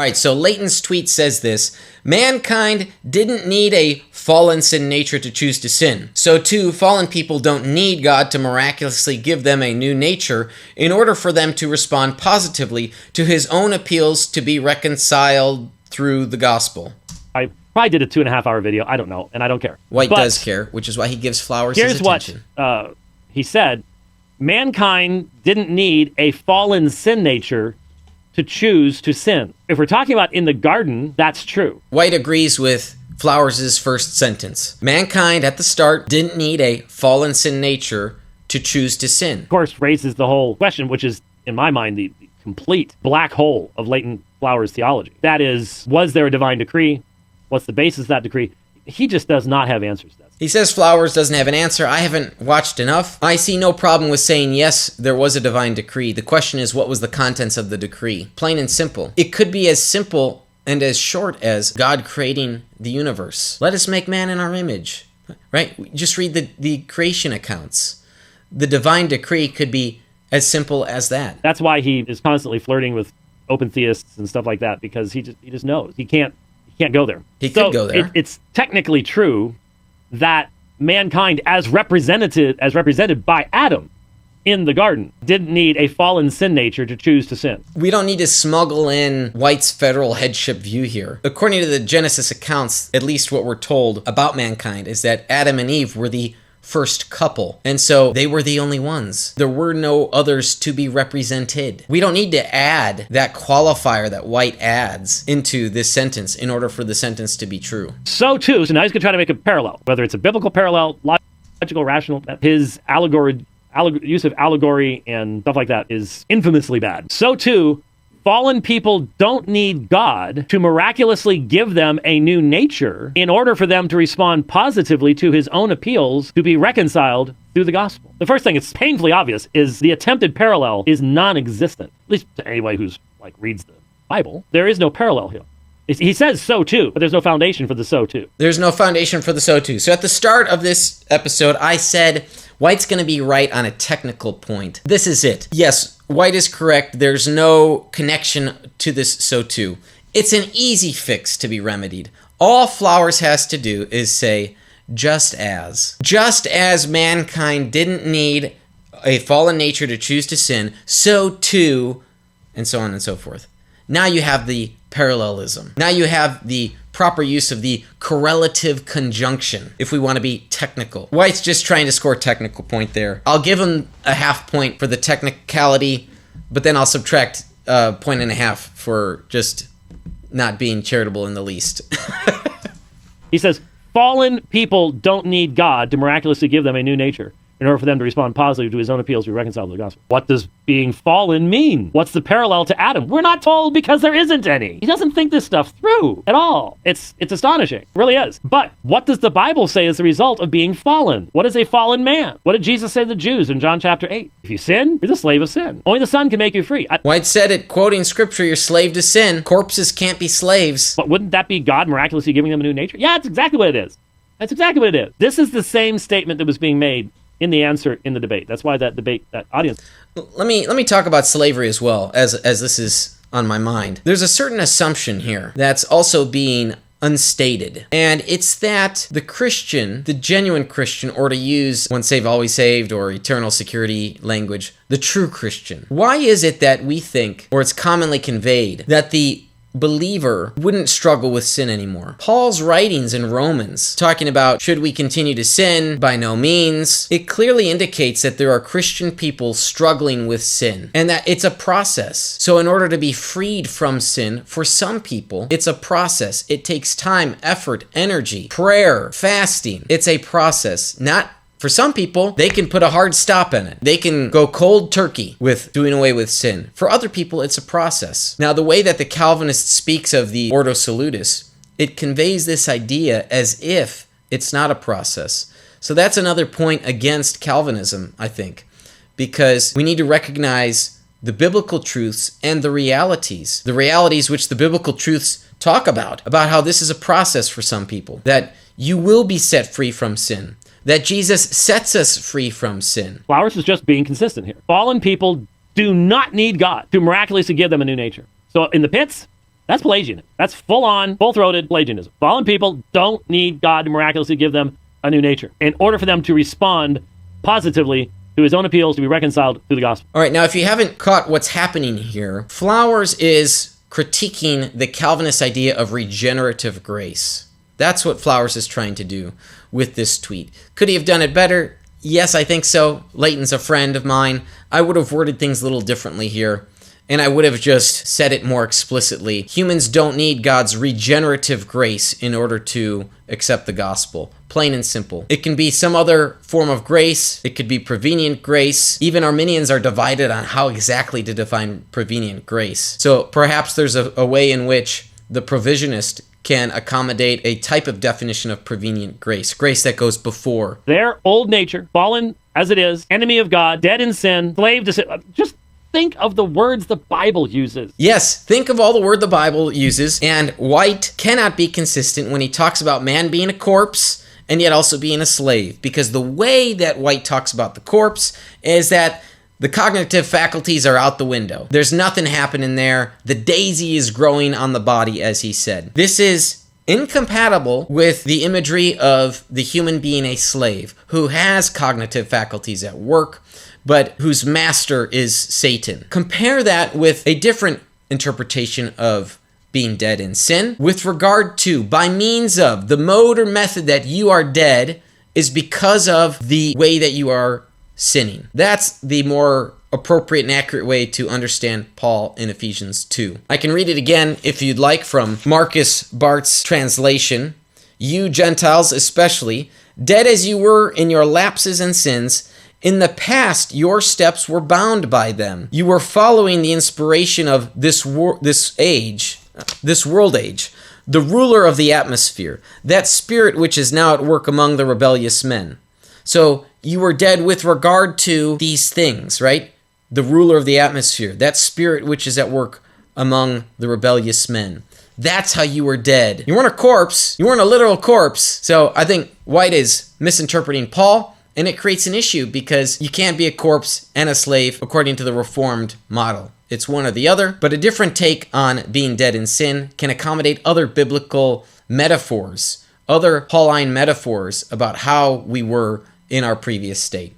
right, so Leighton's tweet says this: mankind didn't need a fallen sin nature to choose to sin. So too, fallen people don't need God to miraculously give them a new nature in order for them to respond positively to his own appeals to be reconciled through the gospel. I probably did a 2.5-hour video. I don't know, and I don't care. White does care, which is why he gives Flowers his attention. Here's what he said: mankind didn't need a fallen sin nature to choose to sin. If we're talking about in the garden, that's true. White agrees with Flowers' first sentence. Mankind at the start didn't need a fallen sin nature to choose to sin. Of course, raises the whole question, which is, in my mind, the complete black hole of Leighton Flowers' theology. That is, was there a divine decree? What's the basis of that decree? He just does not have answers to that. He says Flowers doesn't have an answer. I haven't watched enough. I see no problem with saying, yes, there was a divine decree. The question is, what was the contents of the decree? Plain and simple. It could be as simple and as short as God creating the universe. Let us make man in our image, right? Just read the creation accounts. The divine decree could be as simple as that. That's why he is constantly flirting with open theists and stuff like that, because he just knows he can't go there. He could go there. It's technically true that mankind, as represented by Adam in the garden, didn't need a fallen sin nature to choose to sin. We don't need to smuggle in White's federal headship view here. According to the Genesis accounts, at least what we're told about mankind is that Adam and Eve were the first couple, and so they were the only ones. There were no others to be represented. We don't need to add that qualifier that White adds into this sentence in order for the sentence to be true. So now he's going to try to make a parallel, whether it's a biblical parallel, logical, rational. His use of allegory and stuff like that is infamously bad. So too, fallen people don't need God to miraculously give them a new nature in order for them to respond positively to his own appeals to be reconciled through the gospel. The first thing, it's painfully obvious, is the attempted parallel is non-existent. At least to anybody who's reads the Bible. There is no parallel here. He says so too, but there's no foundation for the so too. There's no foundation for the so too. So at the start of this episode, I said White's going to be right on a technical point. This is it. Yes, White is correct. There's no connection to this so too. It's an easy fix to be remedied. All Flowers has to do is say, just as mankind didn't need a fallen nature to choose to sin, so too, and so on and so forth. Now you have the parallelism. Now you have the proper use of the correlative conjunction, if we want to be technical. White's just trying to score a technical point there. I'll give him a half point for the technicality, but then I'll subtract a point and a half for just not being charitable in the least. He says, fallen people don't need God to miraculously give them a new nature in order for them to respond positively to his own appeals to be reconciled to the gospel. What does being fallen mean? What's the parallel to Adam? We're not told because there isn't any. He doesn't think this stuff through at all. It's astonishing. It really is. But what does the Bible say is the result of being fallen? What is a fallen man? What did Jesus say to the Jews in John chapter 8? If you sin, you're the slave of sin. Only the Son can make you free. White said it, quoting scripture, you're slave to sin. Corpses can't be slaves. But wouldn't that be God miraculously giving them a new nature? Yeah, that's exactly what it is. That's exactly what it is. This is the same statement that was being made in the answer in the debate. That's why that debate, that audience. Let me talk about slavery as well, as this is on my mind. There's a certain assumption here that's also being unstated, and it's that the Christian, the genuine Christian, or to use once saved, always saved, or eternal security language, the true Christian. Why is it that we think, or it's commonly conveyed, that the believer wouldn't struggle with sin anymore? Paul's writings in Romans, talking about should we continue to sin? By no means. It clearly indicates that there are Christian people struggling with sin and that it's a process. So in order to be freed from sin, for some people, it's a process. It takes time, effort, energy, prayer, fasting. It's a process. For some people, they can put a hard stop in it. They can go cold turkey with doing away with sin. For other people, it's a process. Now, the way that the Calvinist speaks of the Ordo Salutis, it conveys this idea as if it's not a process. So that's another point against Calvinism, I think, because we need to recognize the biblical truths and the realities which the biblical truths talk about how this is a process for some people, that you will be set free from sin, that Jesus sets us free from sin. Flowers is just being consistent here. Fallen people do not need God to miraculously give them a new nature. So in the pits, That's Pelagianism. That's full-on, full-throated Pelagianism. Fallen people don't need God to miraculously give them a new nature in order for them to respond positively to his own appeals to be reconciled through the gospel. All right, now if you haven't caught what's happening here, Flowers is critiquing the Calvinist idea of regenerative grace. That's what Flowers is trying to do with this tweet. Could he have done it better? Yes, I think so. Leighton's a friend of mine. I would have worded things a little differently here, and I would have just said it more explicitly. Humans don't need God's regenerative grace in order to accept the gospel. Plain and simple. It can be some other form of grace. It could be prevenient grace. Even Arminians are divided on how exactly to define prevenient grace. So perhaps there's a way in which the provisionist can accommodate a type of definition of prevenient grace, grace that goes before. Their old nature, fallen as it is, enemy of God, dead in sin, slave to sin. Just think of the words the Bible uses. Yes, think of all the word the Bible uses, and White cannot be consistent when he talks about man being a corpse and yet also being a slave, because the way that White talks about the corpse is that the cognitive faculties are out the window. There's nothing happening there. The daisy is growing on the body, as he said. This is incompatible with the imagery of the human being a slave who has cognitive faculties at work, but whose master is Satan. Compare that with a different interpretation of being dead in sin with regard to, by means of, the mode or method that you are dead is because of the way that you are sinning. That's the more appropriate and accurate way to understand Paul in Ephesians 2. I can read it again if you'd like from Marcus Bart's translation. You Gentiles especially, dead as you were in your lapses and sins, in the past your steps were bound by them. You were following the inspiration of this world age, the ruler of the atmosphere, that spirit which is now at work among the rebellious men. So you were dead with regard to these things, right? The ruler of the atmosphere, that spirit which is at work among the rebellious men. That's how you were dead. You weren't a corpse. You weren't a literal corpse. So I think White is misinterpreting Paul, and it creates an issue because you can't be a corpse and a slave according to the Reformed model. It's one or the other, but a different take on being dead in sin can accommodate other biblical metaphors, other Pauline metaphors about how we were in our previous state.